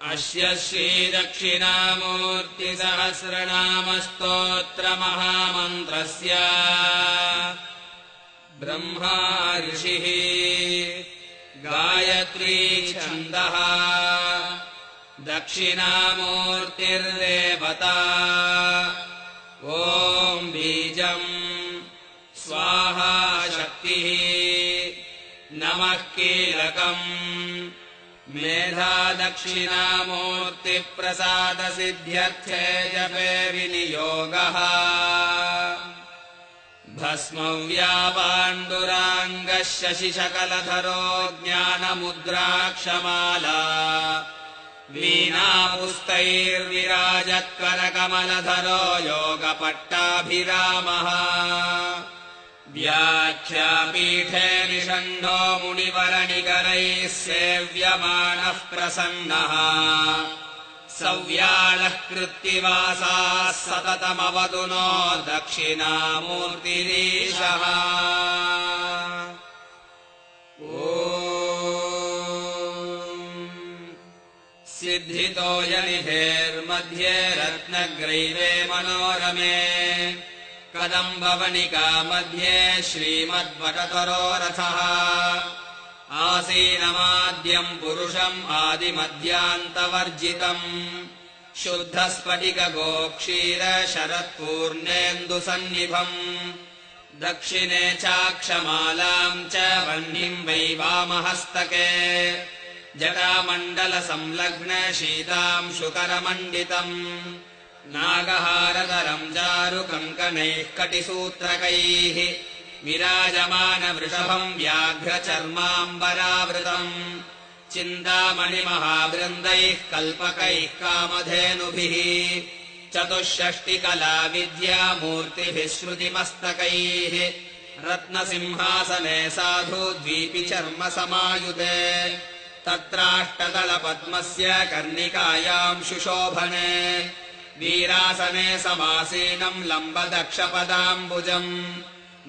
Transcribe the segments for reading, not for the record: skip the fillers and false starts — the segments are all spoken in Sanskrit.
अस्य श्रीदक्षिणामूर्तिसहस्रनामस्तोत्रमहामन्त्रस्य ब्रह्मा ऋषिः गायत्री छन्दः दक्षिणामूर्तिर्देवता ॐ बीजम् स्वाहा शक्तिः नमः कीलकम् मेधा दक्षिणामूर्तिप्रसादसिद्ध्यर्थे जपे विनियोगः भस्मव्यापाण्डुराङ्गः शशिशकलधरो ज्ञानमुद्राक्षमाला वीणापुस्तैर्विराजत्करकमलधरो योगपट्टाभिरामः व्याख्यापीठे निषण्णो मुनिवरनिकरैः सेव्यमानः प्रसन्नः सव्याळः कृत्तिवासाः सततमवतु नो दक्षिणामूर्तिरीशः सिद्धितो यनिधेर्मध्ये रत्नग्रैवे मनोरमे कदम्बवनिका मध्ये श्रीमद्वटतरो रथः आसीनमाद्यम् पुरुषम् आदिमध्यान्तवर्जितम् शुद्धस्फटिकगोक्षीर शरत्पूर्णेन्दुसन्निभम् दक्षिणे चाक्षमालाम् च वह्निम् वै वामहस्तके जटामण्डलसंलग्न शीताम् शुकरमण्डितम् नागहारधरम् चारुकङ्कणैः कटिसूत्रकैः विराजमानवृषभम् व्याघ्रचर्माम्बरावृतम् चिन्तामणिमहावृन्दैः कल्पकैः कामधेनुभिः चतुष्षष्टिकला विद्यामूर्तिभिः श्रुतिमस्तकैः रत्नसिंहासने साधु द्वीपिचर्मसमायुते तत्राष्टदलपद्मस्य कर्णिकायाम् शुशोभने वीरासने समासीनम् लम्बदक्षपदाम्बुजम्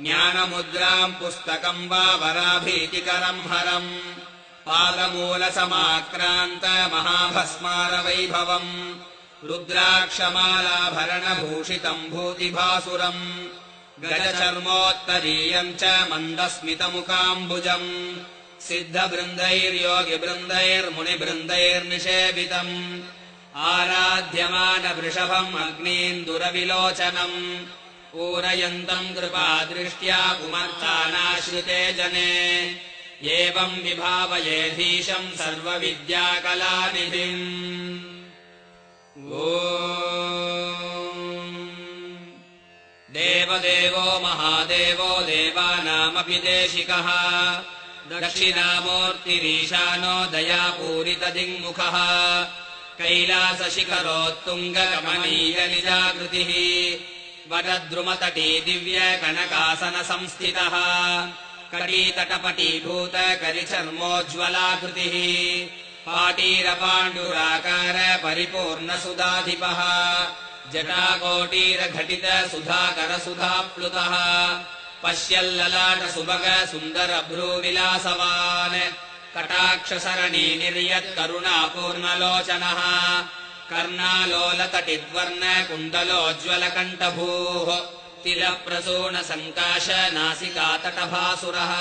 ज्ञानमुद्राम् पुस्तकम् वा वराभीतिकरम् हरम् पादमूलसमाक्रान्त महाभस्मारवैभवम् रुद्राक्षमालाभरणभूषितम् भूतिभासुरम् गजचर्मोत्तरीयम् च मन्दस्मितमुखाम्बुजम् सिद्धबृन्दैर्योगिबृन्दैर्मुनिबृन्दैर्निषेवितम् आराध्यमानवृषभम् अग्नीन्दुरविलोचनम् पूरयन्तम् कृपादृष्ट्या कुमर्तानाश्रिते जने एवम् विभावयेधीशम् सर्वविद्याकलानिधिम् ॐ देवदेवो महादेवो देवानामपि देशिकः दक्षिणामूर्तिरीशानो दयापूरितदिङ्मुखः कैलासशिखरोत्तुङ्गकमनीयनिजाकृतिः वटद्रुमतटी दिव्यकनकासनसंस्थितः कटीतटपटीभूत करिचर्मोज्ज्वलाकृतिः पाटीरपाण्डुराकार परिपूर्णसुधाधिपः जटाकोटीरघटित सुधाकरसुधाप्लुतः पश्यल्ललाटसुभग सुन्दरभ्रूविलासवान् कटाक्षसरणी निर्यत्करुणापूर्णलोचनः कर्णालोलतटिद्वर्ण कुण्डलोज्ज्वलकण्ठभूः तिलप्रसूनसङ्काश नासिकातटभासुरः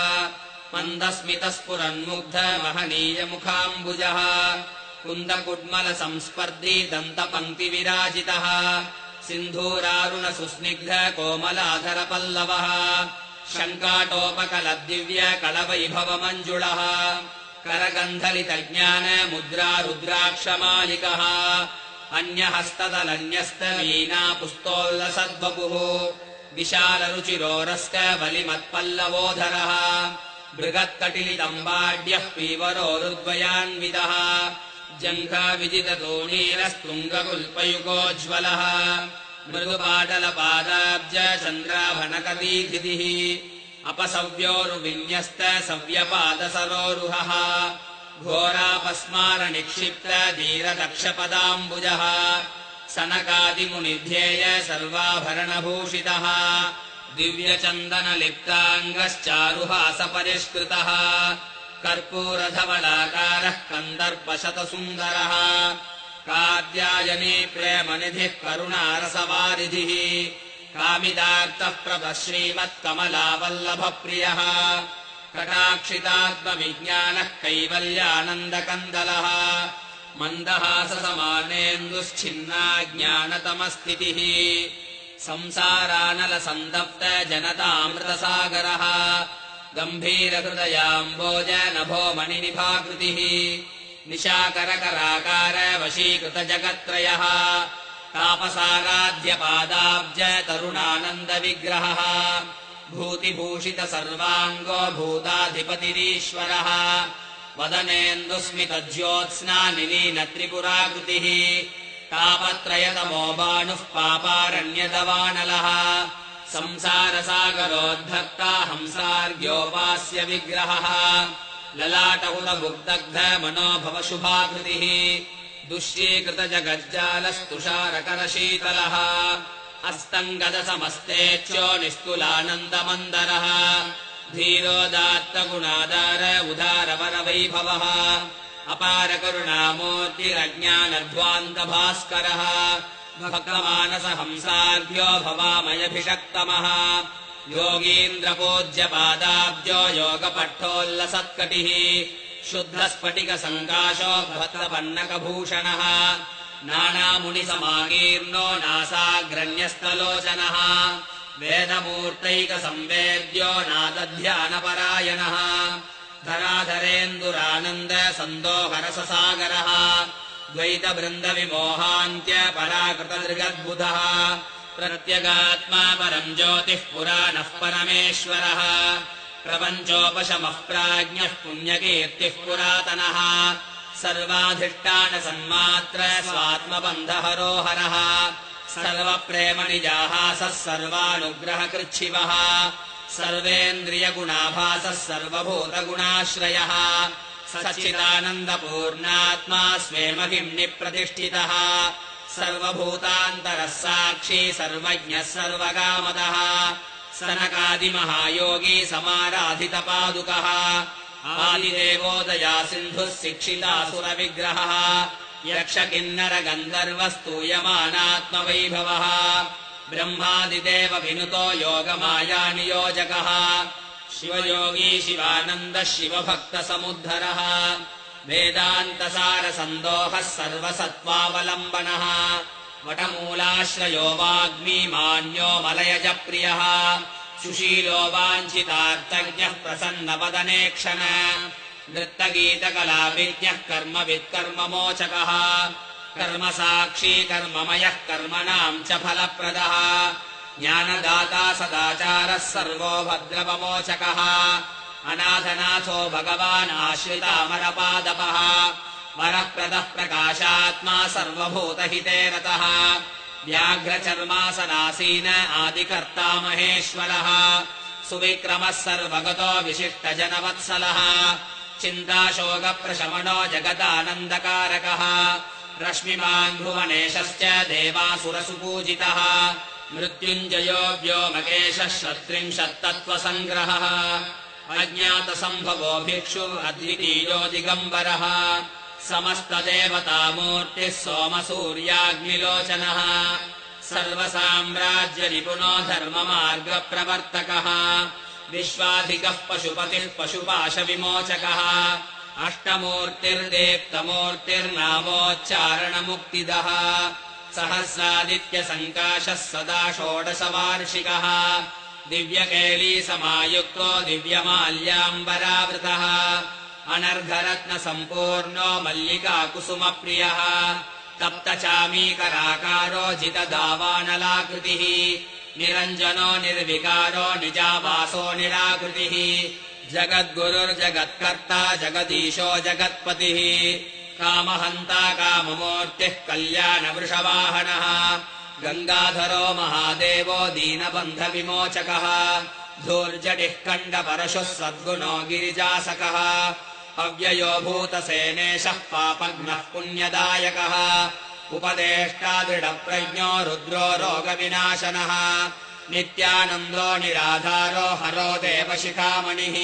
मन्दस्मितस्फुरन्मुग्ध महनीयमुखाम्बुजः कुन्दकुड्मलसंस्पर्धी दन्तपङ्क्तिविराजितः सिन्धूरारुणसुस्निग्ध कोमलाधरपल्लवः शङ्काटोपकलद्दिव्यकलवैभवमञ्जुळः करगन्धलितज्ञान मुद्रा रुद्राक्षमालिकः अन्यहस्तदलन्यस्तवीणा पुस्तोल्लसद्वपुः विशालरुचिरोरस्क बलिमत्पल्लवोधरः बृहत्कटिलितम्बाड्यः पीवरोरुद्वयान्वितः जङ्घाविजिततोणीरस्तुङ्गकुल्पयुगोज्ज्वलः मृदुपाटलपादाब्ज चन्द्राभनकदीधिः अपसव्योरुविन्यस्त सव्यपादसरोरुहः घोरापस्मारनिक्षिप्त धीरदक्षपदाम्बुजः सनकादिमुनिध्येय सर्वाभरणभूषितः दिव्यचन्दनलिप्ताङ्गश्चारुहासपरिष्कृतः कर्पूरधवलाकारः कन्दर्पशतसुन्दरः कात्यायनी प्रेमनिधिः करुणारसवारिधिः कामिदार्थः प्रभः श्रीमत्कमलावल्लभप्रियः कटाक्षितात्मविज्ञानः कैवल्यानन्दकन्दलः मन्दहाससमानेन्दुश्छिन्ना ज्ञानतमस्थितिः संसारानलसन्दप्तजनतामृतसागरः गम्भीरहृदयाम्बोज नभो मणिनिभाकृतिः निशाकरकराकार वशीकृतजगत्त्रयः तापसाराध्यपादाब्ज तरुणानन्दविग्रहः भूतिभूषितसर्वाङ्गो भूताधिपतिरीश्वरः वदनेन्दुस्मितज्योत्स्ना निलीनत्रिपुराकृतिः तापत्रयतमो बाणुः पापारण्यदवानलः संसारसागरोद्धर्ता हंसार्घ्योपास्य विग्रहः ललाटहुतभुग्दग्ध मनोभवशुभाकृतिः दुष्यीकृतजगज्जालस्तुषारकरशीतलः अस्तङ्गदसमस्तेच्यो निस्तुलानन्दमन्दरः धीरोदात्तगुणादार उदारवरवैभवः अपारकरुणामूर्तिरज्ञानध्वान्तभास्करः भक्तमानसहंसार्घ्यो भवामयभिषक्तमः योगीन्द्रपूज्यपादाब्जो योगपट्टोल्लसत्कटिः शुद्धस्फटिकसङ्काशो भक्तपन्नकभूषणः नानामुनिसमाकीर्णो नासाग्रण्यस्तलोचनः वेदमूर्तैकसंवेद्यो नादध्यानपरायणः धराधरेन्दुरानन्द सन्दोहरससागरः द्वैतवृन्दविमोहान्त्य पराकृतदृगद्बुधः प्रत्यगात्मा परम् ज्योतिः पुराणः परमेश्वरः प्रपञ्चोपशमः प्राज्ञः पुण्यकीर्तिः पुरातनः सर्वाधिष्ठानसन्मात्र स्वात्मबन्धहरोहरः सर्वप्रेमनिजाहासः सर्वानुग्रहकृच्छिवः सर्वेन्द्रियगुणाभासः सर्वभूतगुणाश्रयः सच्चिदानन्दपूर्णात्मा स्वेमहिम्नि प्रतिष्ठितः सर्वभूतान्तरः साक्षी सर्वज्ञः सर्वगामदः सनकादिमहायोगी समाराधितपादुकः आदिदेवोदया सिन्धुः शिक्षितासुरविग्रहः यक्षकिन्नरगन्धर्वस्तूयमानात्मवैभवः ब्रह्मादिदेव विनुतो योगमायानियोजकः शिवयोगी शिवानन्दः शिवभक्तसमुद्धरः वेदान्तसारसन्दोहः सर्वसत्त्वावलम्बनः वटमूलाश्रयो वाग्मी मान्यो मलयजप्रियः सुशीलो वाञ्छितार्थज्ञः प्रसन्नवदनेक्षण नृत्तगीतकलाविज्ञः कर्मवित्कर्ममोचकः कर्मसाक्षी कर्ममयः कर्मणाम् च फलप्रदः ज्ञानदाता सदाचारः सर्वो भद्रवमोचकः अनाथनाथो भगवान् आश्रितामरपादपः वरप्रदः प्रकाशात्मा सर्वभूतहिते रतः व्याघ्रचर्मासनासीन आदिकर्ता महेश्वरः सुविक्रमः सर्वगतो विशिष्टजनवत्सलः चिन्ताशोकप्रशमनो जगदानन्दकारकः रश्मिमान् भुवनेशश्च देवासुरसुपूजितः मृत्युञ्जयो व्योमकेशः षट्त्रिंशत्तत्त्वसङ्ग्रहः अज्ञातसम्भवो भिक्षु अद्वितीयो दिगम्बरः समस्तदेवतामूर्तिः सोमसूर्याग्निलोचनः सर्वसाम्राज्यनिपुणो धर्ममार्गप्रवर्तकः विश्वाधिकः पशुपतिः पशुपाशविमोचकः अष्टमूर्तिर्देप्तमूर्तिर्नामोच्चारणमुक्तिदः सहस्रादित्यसङ्काशः सदा षोडशवार्षिकः दिव्यकेलीसमायुक्तो दिव्यमाल्याम्बरावृतः अनर्घरत्नसम्पूर्णो मल्लिकाकुसुमप्रियः तप्तचामीकराकारो जितदावानलाकृतिः निरञ्जनो निर्विकारो निजावासो निराकृतिः जगद्गुरुर्जगत्कर्ता जगदीशो जगत्पतिः कामहन्ता काममूर्तिः कल्याणवृषवाहनः गङ्गाधरो महादेवो दीनबन्धविमोचकः धूर्जटिः कण्डपरशुः सद्गुणो गिरिजासकः अव्ययो भूतसेनेशः पापघ्नः पुण्यदायकः उपदेष्टा दृढप्रज्ञो रुद्रो रोगविनाशनः नित्यानन्दो निराधारो हरो देवशिखामणिः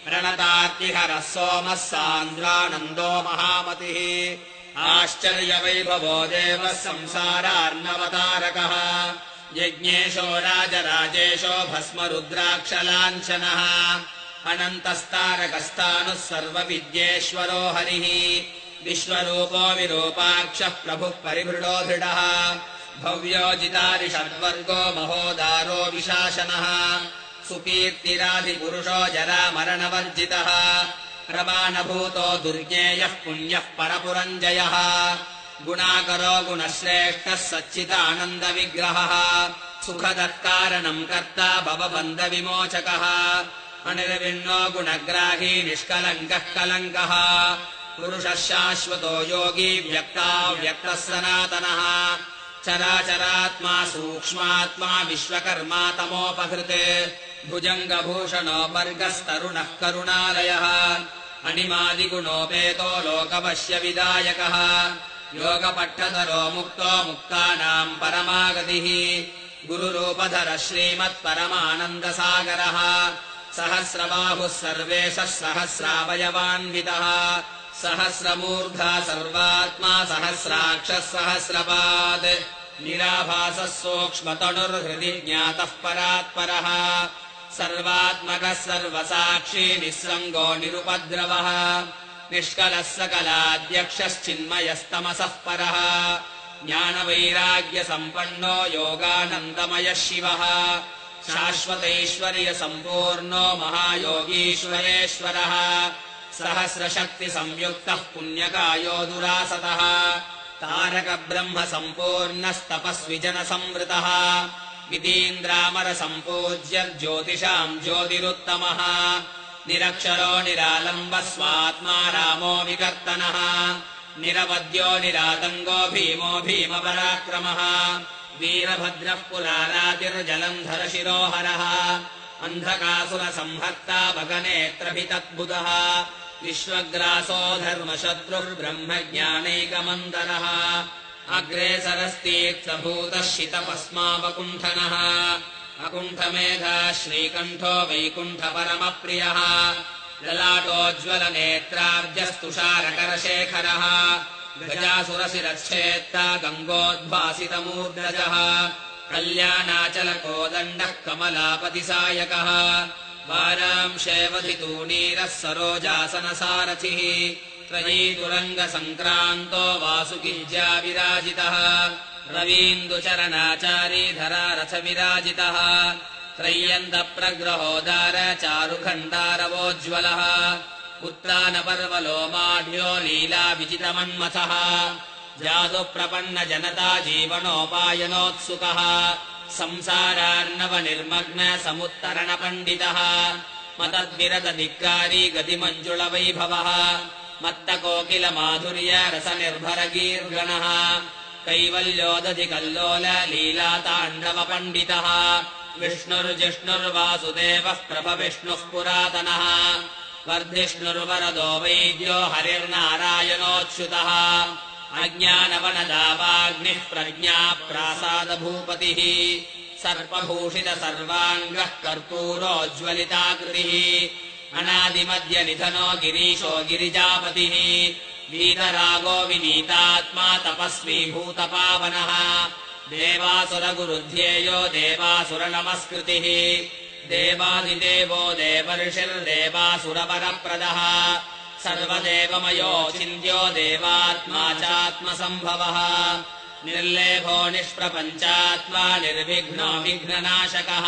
प्रणतार्तिहरः सोमः सान्द्रानन्दो महामतिः आश्चर्यवैभवो देवः संसारार्णवतारकः यज्ञेशो राजराजेशो भस्मरुद्राक्षलाञ्छनः अनन्तस्तारकस्तानुः सर्वविद्येश्वरो हरिः विश्वरूपो विरूपाक्षः प्रभुः परिभृडो दृढः भव्योजितारिषड्वर्गो महोदारो विशासनः सुकीर्तिराधिपुरुषो जरामरणवर्जितः प्रमाणभूतो दुर्ज्ञेयः पुण्यः परपुरञ्जयः गुणाकरो गुणश्रेष्ठः सच्चिदानन्दविग्रहः सुखदत्कारणम् कर्ता भवबन्धविमोचकः अनिर्विण्णो गुणग्राही निष्कलङ्कः कलङ्कः पुरुषः शाश्वतो योगी व्यक्ताव्यक्तः सनातनः चराचरात्मा सूक्ष्मात्मा विश्वकर्मा तमोपहृते भुजङ्गभूषणो वर्गस्तरुणः करुणालयः अणिमादिगुणोपेतो लोकवश्यविदायकः योगपट्टधरो मुक्तो मुक्तानाम् परमागतिः गुरुरूपधर श्रीमत्परमानन्दसागरः सहस्रबाहुः सर्वेशः सहस्रावयवान्वितः सहस्रमूर्धा सर्वात्मा सहस्राक्षः सहस्रपात् निराभासः सूक्ष्मतनुर्हृदि ज्ञातः परात्परः सर्वात्मकः सर्वसाक्षी निःसङ्गो निरुपद्रवः निष्कलः सकलाध्यक्षश्चिन्मयस्तमसः परः ज्ञानवैराग्यसम्पन्नो योगानन्दमयः शिवः शाश्वतैश्वर्यसम्पूर्णो महायोगीश्वरेश्वरः सहस्रशक्तिसंयुक्तः पुण्यकायो दुरासतः तारकब्रह्मसम्पूर्णस्तपस्विजनसंवृतः वितीन्द्रामरसम्पूज्य ज्योतिषाम् ज्योतिरुत्तमः निरक्षरो निरालम्बः स्वात्मा रामो विकर्तनः निरवद्यो निरातङ्गो भीमो भीमपराक्रमः वीरभद्रः पुरारातिर्जलन्धर शिरोहरः अन्धकासुरसंहर्ता भगनेत्रभितद्बुधः विश्वग्रासो धर्मशत्रुर्ब्रह्मज्ञानैकमन्दरः अग्रेसरस्तीर्थभूतः शितपस्मावकुण्ठनः अकुण्ठमेधा श्रीकण्ठो वैकुण्ठपरमप्रियः ललाटोज्ज्वलनेत्राब्जस्तुषारकरशेखरः गजासुरशिरच्छेत्ता गङ्गोद्भासितमूर्धजः कल्याणाचलकोदण्डः कमलापतिसायकः वारांशेवधितूणीरः सरोजासनसारथिः त्रयीतुरङ्गसङ्क्रान्तो वासुकिज्या विराजितः रवीन्दुचरणाचारी धरारथविराजितः त्रय्यन्तप्रग्रहोदार चारुखण्डारवोज्ज्वलः उत्तानपर्वलोमाढ्यो लीलाविजितमन्मथः जातुप्रपन्नजनता जीवनोपायनोत्सुकः संसारार्णवनिर्मग्न समुत्तरणपण्डितः मतद्विरतधिक्कारी गतिमञ्जुलवैभवः मत्तकोकिलमाधुर्य रसनिर्भरगीर्गणः कैवल्योदधिकल्लोल लीलाताण्डवपण्डितः विष्णुर्जिष्णुर्वासुदेवः प्रभविष्णुः पुरातनः वर्धिष्णुर्वरदो वैद्यो हरिर्नारायणोच्युतः अज्ञानवनदावाग्निः प्रज्ञाप्रासादभूपतिः सर्पभूषितसर्वाङ्गः कर्पूरोज्ज्वलिताकृतिः अनादिमध्यनिधनो गिरीशो गिरिजापतिः वीतरागो विनीतात्मा तपस्वी भूतपावनः देवासुरगुरुध्येयो देवासुरनमस्कृतिः देवादिदेवो देवर्षिर्देवासुरवरप्रदः सर्वदेवमयो चिन्त्यो देवात्मा चात्मसम्भवः निर्लेभो निष्प्रपञ्चात्मा निर्विघ्नो विघ्ननाशकः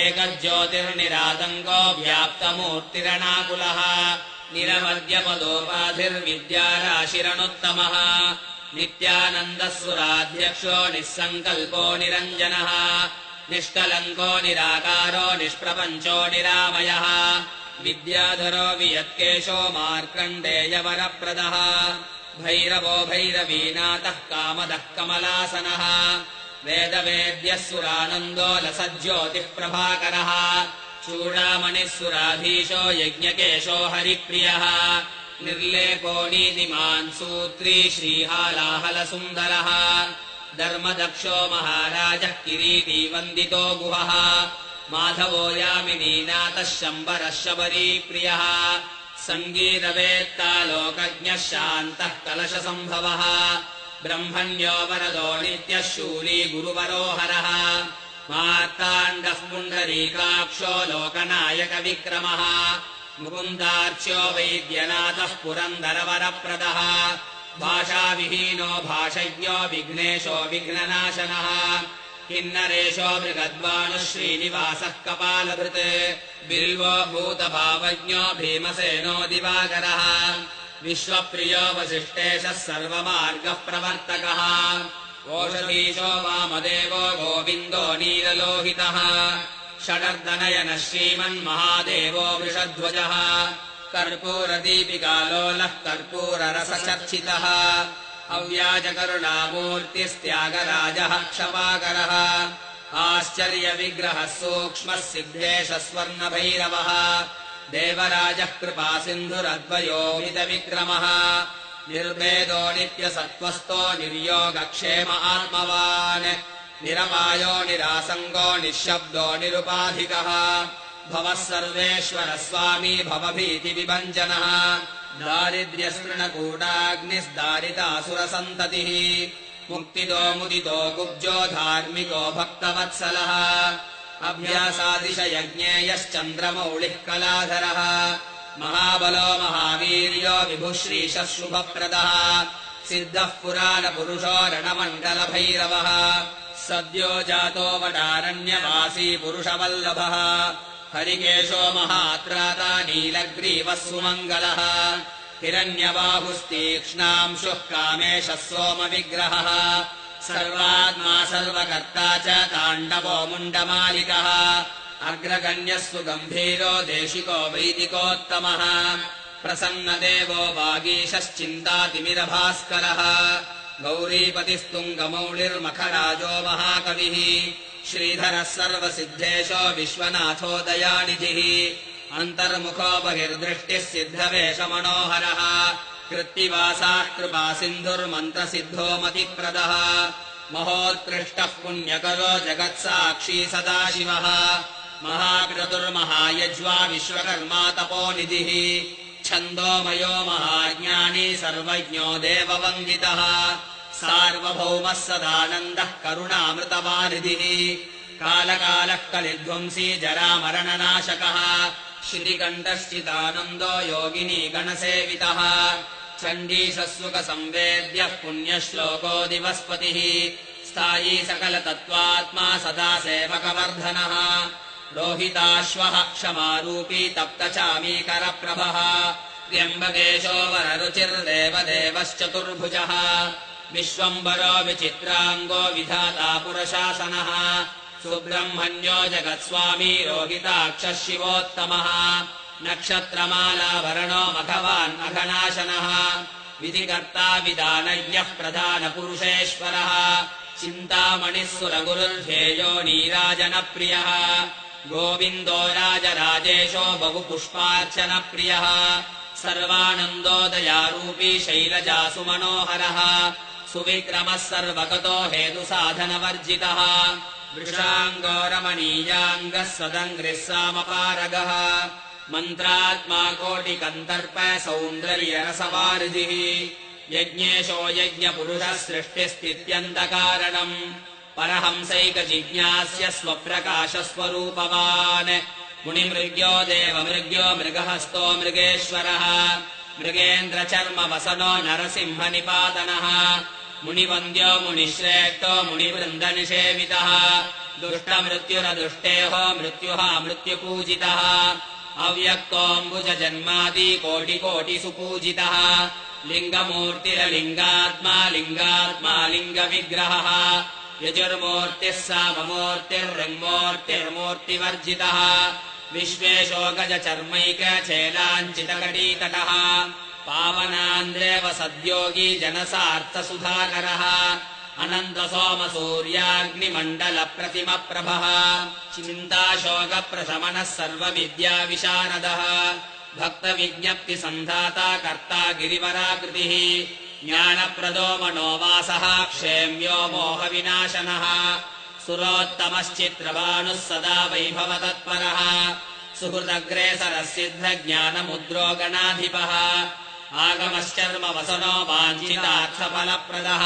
एकज्योतिर्निरातङ्गो व्याप्तमूर्तिरणाकुलः निरवद्यपदोपाधिर्विद्याराशिरनुत्तमः नित्यानन्दस्वराध्यक्षो निःसङ्कल्पो निरञ्जनः निष्कलङ्को निराकारो निष्प्रपञ्चो निरामयः विद्याधरो वियत्केशो मार्कण्डेयवरप्रदः भैरवो भैरवीनाथः कामदः कमलासनः वेदवेद्यः सुरानन्दो लसज्ज्योतिःप्रभाकरः चूडामणिः सुराधीशो यज्ञकेशो हरिप्रियः निर्लेपो नीतिमान् सूत्री श्रीहालाहलसुन्दरः धर्मदक्षो महाराजः किरीटी वन्दितो गुहः माधवो यामिनीनाथः शम्बरः शबरीप्रियः सङ्गीतवेत्ता लोकज्ञः शान्तः कलशसम्भवः ब्रह्मण्यो वरदो नित्यः शूली गुरुवरो हरः मार्ताण्डः पुण्डरीकाक्षो लोकनायकविक्रमः मुकुन्दार्च्यो वैद्यनाथः पुरन्दरवरप्रदः भाषाविहीनो भाषज्ञो विघ्नेशो विघ्ननाशनः किन्नरेशो मृगद्वानुः श्रीनिवासः कपालभृत् बिल्वो भूतभावज्ञो भीमसेनो दिवाकरः विश्वप्रियो वसिष्ठेशः सर्वमार्गः प्रवर्तकः ओषधीशो वामदेवो गोविन्दो नीललोहितः षडर्दनयनः श्रीमन्महादेवो वृषध्वजः कर्पूरदीपिकालोलः कर्पूररसचर्चितः अव्याजकरुणामूर्तिस्त्यागराजः क्षपाकरः आश्चर्यविग्रहः सूक्ष्मः सिद्धेशः स्वर्णभैरवः देवराजः कृपासिन्धुरद्वयोमितविक्रमः निर्भेदो नित्यसत्त्वस्थो निर्योगक्षेम आत्मवान् निरपायो निरासङ्गो निःशब्दो निरुपाधिकः भवः सर्वेश्वरः स्वामी भवभीतिविभञ्जनः दारिद्र्यस्तृणकूटाग्निस्दारितासुरसन्ततिः मुक्तिदो मुदितो कुब्जो धार्मिको भक्तवत्सलः अभ्यासादिशयज्ञेयश्चन्द्रमौळिः कलाधरः महाबलो महावीर्यो विभुश्रीशः शुभप्रदः सिद्धः पुराणपुरुषो रणमण्डलभैरवः सद्यो जातो वटारण्यवासी पुरुषवल्लभः हरिकेशो महात्राता नीलग्रीवः सुमङ्गलः हिरण्यबाहुस्तीक्ष्णांशुः कामेशः सोमविग्रहः सर्वात्मा सर्वकर्ता च ताण्डवो मुण्डमालिकः अग्रगण्यः सुगम्भीरो देशिको वैदिकोत्तमः प्रसन्नदेवो वागीशश्चिन्तातिमिरभास्करः गौरीपतिस्तुङ्गमौळिर्मखराजो महाकविः श्रीधरः सर्वसिद्धेशो विश्वनाथो दयानिधिः अन्तर्मुखो बहिर्दृष्टिः सिद्धवेषमनोहरः कृत्तिवासाः कृपासिन्धुर्मन्त्रसिद्धो मतिप्रदः महोत्कृष्टः पुण्यकरो जगत्साक्षी सदाशिवः महाक्रतुर्महायज्वा विश्वकर्मा तपोनिधिः छन्दोमयो महाज्ञानी सर्वज्ञो देववन्दितः सार्वभौमः सदानन्दः करुणामृतवानिधिः कालकालः कलिध्वंसी जरामरणनाशकः श्रीकण्ठश्चिदानन्दो योगिनी गणसेवितः चण्डीशस्वकसंवेद्यः पुण्यश्लोको दिवस्पतिः स्थायी सकलतत्त्वात्मा सदा सेवकवर्धनः रोहिताश्वः क्षमारूपी तप्तचामीकरप्रभः त्र्यम्बकेशो वररुचिर्देवदेवश्चतुर्भुजः विश्वम्भरो विचित्राङ्गो विधाता पुरशासनः सुब्रह्मण्यो जगत्स्वामी रोहिताक्षः शिवोत्तमः नक्षत्रमालाभरणो मघवान् अघनाशनः विधिकर्ता विदानज्ञः प्रधानपुरुषेश्वरः चिन्तामणिः सुरगुरुर्ध्येयो नीराजनप्रियः गोविन्दो राजराजेशो बहुपुष्पार्चनप्रियः सर्वानन्दोदयारूपी शैलजासु मनोहरः सुविक्रमः सर्वगतो हेतुसाधनवर्जितः वृषाङ्गो रमणीयाङ्गः सदङ्घ्रिः सामपारगः मन्त्रात्मा कोटिकन्तर्प सौन्दर्यरसवारिधिः यज्ञेशो यज्ञपुरुषः सृष्टिस्थित्यन्तकारणम् परहंसैकजिज्ञास्य स्वप्रकाशस्वरूपवान् मुनिमृग्यो देवमृग्यो मृगहस्तो मृगेश्वरः मृगेन्द्रचर्मवसनो नरसिंहनिपातनः मुनिवन्द्यो मुनिश्रेष्ठो मुनिवृन्दनिषेवितः दुष्टमृत्युरदुष्टेहो मृत्युः मृत्युपूजितः अव्यक्तोऽम्बुजजन्मादि कोटिकोटिसुपूजितः लिङ्गमूर्तिरलिङ्गात्मा लिङ्गात्मा लिङ्गविग्रहः यजुर्मूर्तिः साममूर्तिर्ऋङ्मूर्तिर्मूर्तिवर्जितः विश्वेशो गजचर्मैकचेलाञ्चितकटीतटः पावनान्द्रेव सद्योगी जनसार्थसुधाकरः अनन्तसोमसूर्याग्निमण्डलप्रतिमप्रभः चिन्ताशोकप्रशमनः सर्वविद्याविशारदः भक्तविज्ञप्तिसन्धाता कर्ता गिरिवराकृतिः ज्ञानप्रदो मनोवासः क्षेम्यो मोहविनाशनः सुरोत्तमश्चित्रभानुः सदा वैभवतत्परः सुहृदग्रेसरसिद्धज्ञानमुद्रो गणाधिपः आगमश्चर्मवसनो वाञ्छितार्थफलप्रदः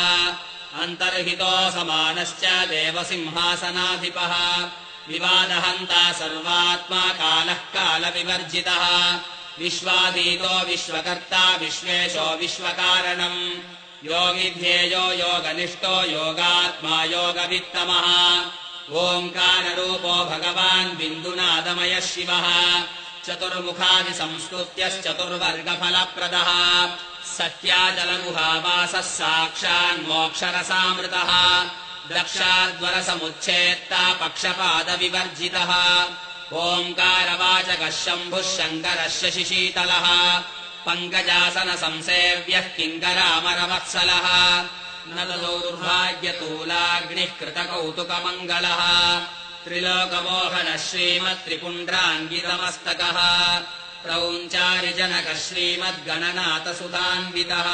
अन्तर्हितो समानश्च देवसिंहासनाधिपः विवादहन्ता सर्वात्मा कालः कालविवर्जितः विश्वातीतो विश्वकर्ता विश्वेशो विश्वकारणम् योगिध्येयो योगनिष्ठो योगात्मा योगवित्तमः ओङ्काररूपो भगवान् बिन्दुनादमयः शिवः चतुर्मुखादिसंस्तुत्यश्चतुर्वर्गफलप्रदः सत्याचलगुहावासः साक्षान्मोक्षरसामृतः द्रक्षाद्वरसमुच्छेत्ता पक्षपादविवर्जितः ओङ्कारवाचकः शम्भुः शङ्करः शशिशीतलः पङ्कजासनसंसेव्यः किङ्करामरवत्सलः नलदौर्भाग्यतूलाग्निः कृतकौतुकमङ्गलः त्रिलोकमोहनः श्रीमत्त्रिपुण्ड्राङ्गितमस्तकः प्रौञ्चारिजनकः श्रीमद्गणनाथसुधान्वितः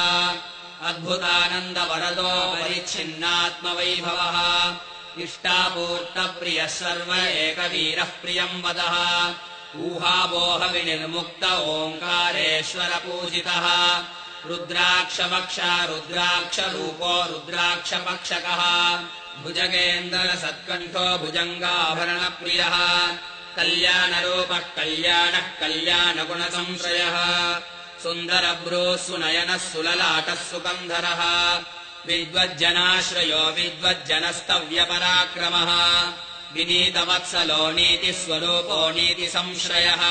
अद्भुतानन्दवरदो परिच्छिन्नात्मवैभवः इष्टापूर्तप्रियः सर्व एकवीरः प्रियम्वदः ऊहावोहविनिर्मुक्त ओङ्कारेश्वरपूजितः रुद्राक्षवक्षा रुद्राक्षरूपो रुद्राक्षपक्षकः भुजगेन्द्रसत्कण्ठो भुजङ्गाभरणप्रियः कल्याणरूपः कल्याणः कल्याणगुणसंश्रयः सुन्दरभ्रूः सुनयनः सुललाटः सुकन्धरः विद्वज्जनाश्रयो विद्वज्जनस्तव्यपराक्रमः विनीतवत्सलो नीतिस्वरूपो नीतिसंश्रयः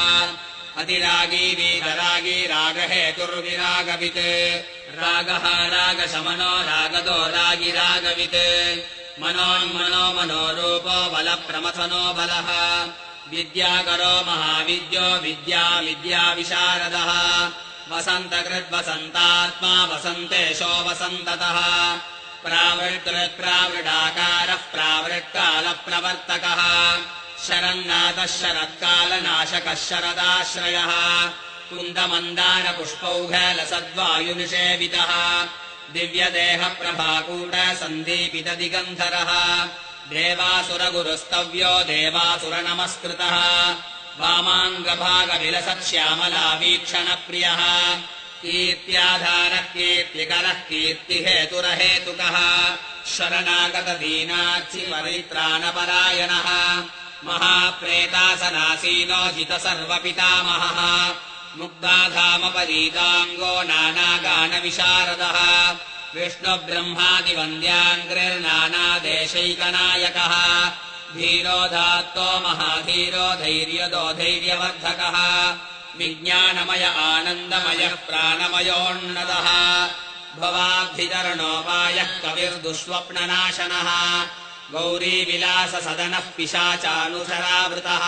अतिरागी वीतरागी रागहेतुर्विरागवित् रागः रागशमनो रागदो रागिरागवित् मनोन्मनो मनोरूपो बलप्रमथनो बलः विद्याकरो महाविद्यो विद्याविद्याविशारदः वसन्तकृद्वसन्तात्मा वसन्तेशो वसन्ततः प्रावृत्कृत्प्रावृडाकारः प्रावृत्कालप्रवर्तकः शरन्नाथः शरत्कालनाशकः शरदाश्रयः कुन्दमन्दारपुष्पौघलसद्वायुनिषेवितः दिव्यदेहप्रभाकूटसन्दीपितदिगन्धरः देवासुरगुरुस्तव्यो देवासुरनमस्कृतः वामाङ्गभागविलसत्श्यामलावीक्षणप्रियः कीर्त्याधारः कीर्तिकरः कीर्तिहेतुरहेतुकः शरणागतदीनार्चिपरित्राणपरायणः महाप्रेतासनासीनो जितसर्वपितामहः मुग्धाधामपरीताङ्गो नानागानविशारदः विष्णुब्रह्मादिवन्द्याङ्घ्रिर्नानादेशैकनायकः धीरोदात्तो महाधीरो धैर्यदो धैर्यवर्धकः विज्ञानमय आनन्दमयः प्राणमयोन्नतः भवाब्धितरणोपायः कविर्दुष्स्वप्ननाशनः गौरीविलाससदनः पिशाचानुचरावृतः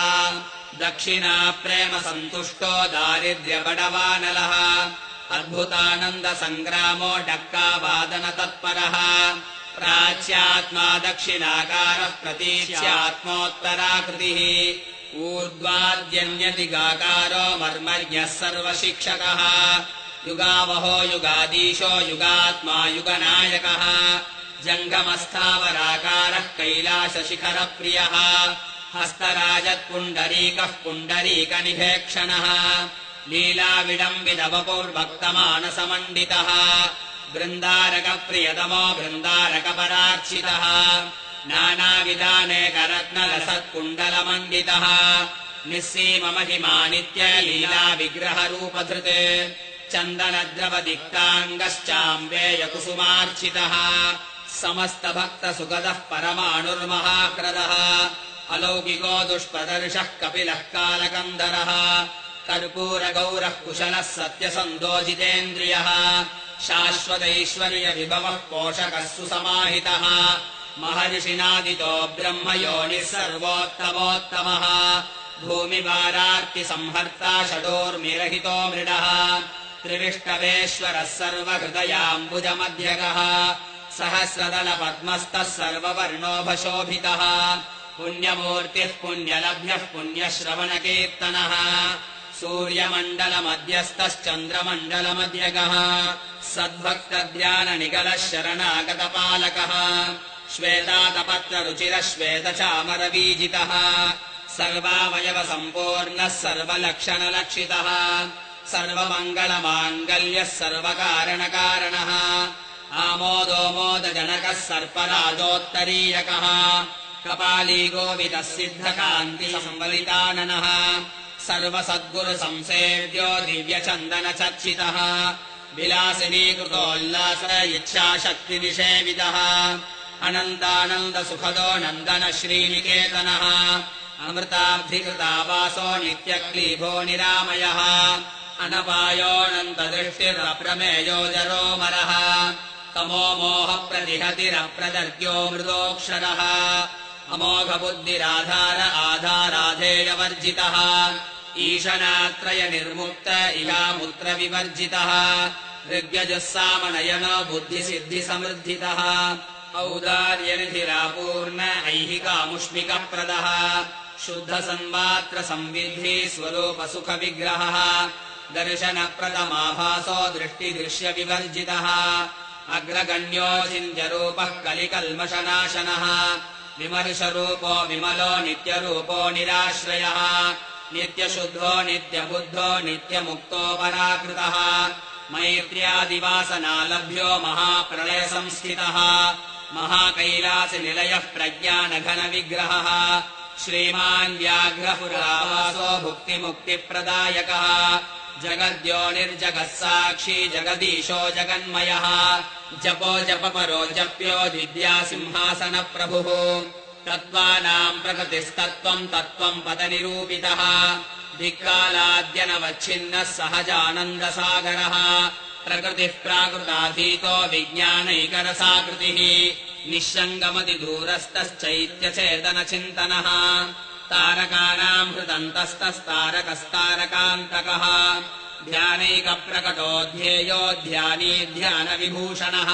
दक्षिणाप्रेमसन्तुष्टो दारिद्र्यबडवानलः अद्भुतानन्दसङ्ग्रामो डक्कावादनतत्परः प्राच्यात्मा दक्षिणाकारः प्रतीच्यात्मोत्तराकृतिः ऊर्ध्वाद्यन्यदिगाकारो मर्मज्ञः सर्वशिक्षकः युगावहो युगाधीशो युगात्मा युगनायकः जङ्गमस्थावराकारः कैलासशिखरप्रियः हस्तराजत्पुण्डरीकः पुण्डरीकनिभेक्षणः लीलाविडम्बितवपुर्भक्तमानसमण्डितः बृन्दारकप्रियतमो बृन्दारकपरार्चितः नानाविधानेकरत्नलसत्कुण्डलमण्डितः निःसीममहिमानित्यलीलाविग्रहरूपधृत् चन्दनद्रवदिक्ताङ्गश्चाम्बेयकुसुमार्चितः समस्तभक्तसुगदः परमाणुर्महाक्रदः अलौकिको दुष्प्रदर्शः कपिलः कालकन्धरः कर्पूरगौरः कुशलः सत्यसन्दोजितेन्द्रियः शाश्वतैश्वर्यविभवः पोषकः सुसमाहितः महर्षिनादितो ब्रह्मयोनिः सर्वोत्तमोत्तमः भूमिभारार्तिसंहर्ता षडोर्मिरहितो मृडः त्रिविष्टवेश्वरः सर्वहृदयाम्बुजमध्यगः सहस्रदलपद्मस्तः सर्ववर्णोभशोभितः पुण्यमूर्तिः पुण्यलभ्यः पुण्यश्रवणकीर्तनः सूर्यमण्डलमध्यस्थश्चन्द्रमण्डलमध्यगः सद्भक्तध्याननिगलः शरणागतपालकः श्वेतातपत्ररुचिरः श्वेतचामरवीजितः सर्वावयवसम्पूर्णः सर्वलक्षणलक्षितः सर्वमङ्गलमाङ्गल्यः सर्वकारणकारणः आमोदोमोदजनकः सर्पराजोत्तरीयकः कपाली गोविदः सिद्धकान्तिसंवलिताननः सर्वसद्गुरुसंसेव्यो दिव्यचन्दनचर्चितः विलासिनीकृतोल्लास इच्छाशक्तिनिषेवितः अनन्तानन्दसुखदो नन्दन श्रीनिकेतनः अमृताब्धिकृतावासो नित्यक्लीभो निरामयः अनपायोऽनन्तदृष्टिरप्रमेयो जरोमरः तमो मोहप्रतिहतिरप्रदर्ग्यो मृदोऽक्षरः अमोघबुद्धिराधार आधाराधेयवर्जितः ईशनात्रय निर्मुक्त इहामुत्रविवर्जितः ऋग्यजुस्सामनयनो बुद्धिसिद्धिसमृद्धितः औदार्यनिधिरापूर्ण ऐहिकामुष्मिकप्रदः शुद्धसन्मात्रसंविद्धि स्वरूपसुखविग्रहः दर्शनप्रदमाभासो दृष्टिदृश्यविवर्जितः अग्रगण्यो चिन्त्यरूपः कलिकल्मषनाशनः विमर्शरूपो विमलो नित्यरूपो निराश्रयः नित्यशुद्धो नित्यबुद्धो नित्यमुक्तो पराकृतः मैत्र्यादिवासनालभ्यो महाप्रलयसंस्थितः महाकैलासनिलयः प्रज्ञानघनविग्रहः श्रीमान् व्याघ्रपुरावासो भुक्तिमुक्तिप्रदायकः जगद्योनिर्जगः साक्षी जगदीशो जगन्मयः जपो जपपरो जप्यो दिव्यासिंहासनप्रभुः तत्त्वानाम् प्रकृतिस्तत्त्वम् तत्त्वम् पदनिरूपितः दिक्कालाद्यनवच्छिन्नः सहजानन्दसागरः प्रकृतिः प्राकृताधीतो विज्ञानैकरसाकृतिः निःशङ्गमतिदूरस्तश्चैत्यचेतनचिन्तनः तारकानाम् हृदन्तस्तस्तारकस्तारकान्तकः ध्यानैकप्रकटो ध्येयो ध्यानी ध्यानविभूषणः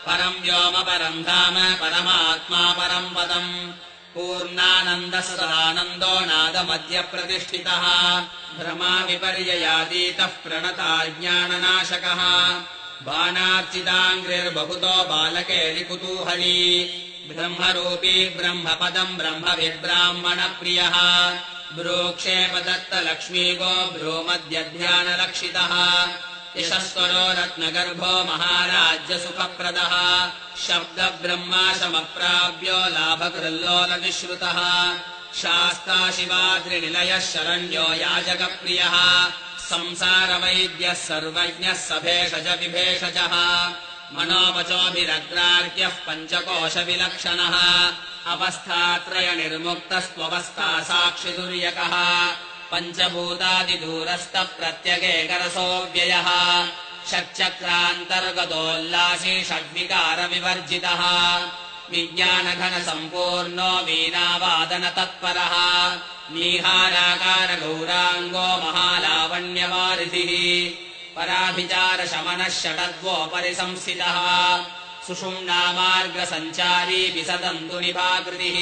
परम् व्योम परम् धाम परमात्मा परम् पदम् पूर्णानन्दसदानन्दो नादमध्यप्रतिष्ठितः भ्रमाविपर्ययातीतः प्रणताज्ञाननाशकः बाणार्चिताङ्घ्रिर्बहुतो बालकेलिकुतूहली ब्रह्मरूपी ब्रह्मपदम् ब्रह्मविद्ब्राह्मणप्रियः ब्रूक्षेपदत्तलक्ष्मीगो भ्रूमध्यध्यानलक्षितः यशस्वरो रत्नगर्भो महाराज्यसुखप्रदः शब्दब्रह्माशमप्राप्यो लाभकृल्लोलविश्रुतः शास्ता शिवाद्रिनिलयः शरण्यो याजकप्रियः संसारवैद्यः सर्वज्ञः सभेषज विभेषजः मनोवचोभिरग्राह्यः पञ्चकोशविलक्षणः अवस्थात्रयनिर्मुक्तस्त्वस्था साक्षितुर्यकः पञ्चभूतादिदूरस्थः प्रत्यगेकरसोऽव्ययः षट्चक्रान्तर्गतोल्लासी षड्विकारविवर्जितः विज्ञानघनसम्पूर्णो वीणावादनतत्परः नीहाराकारगौराङ्गो महालावण्यवारिधिः पराभिचारशमनः षडद्वोपरि संस्थितः सुषुम्नामार्गसञ्चारी विसदन्तु निभाकृतिः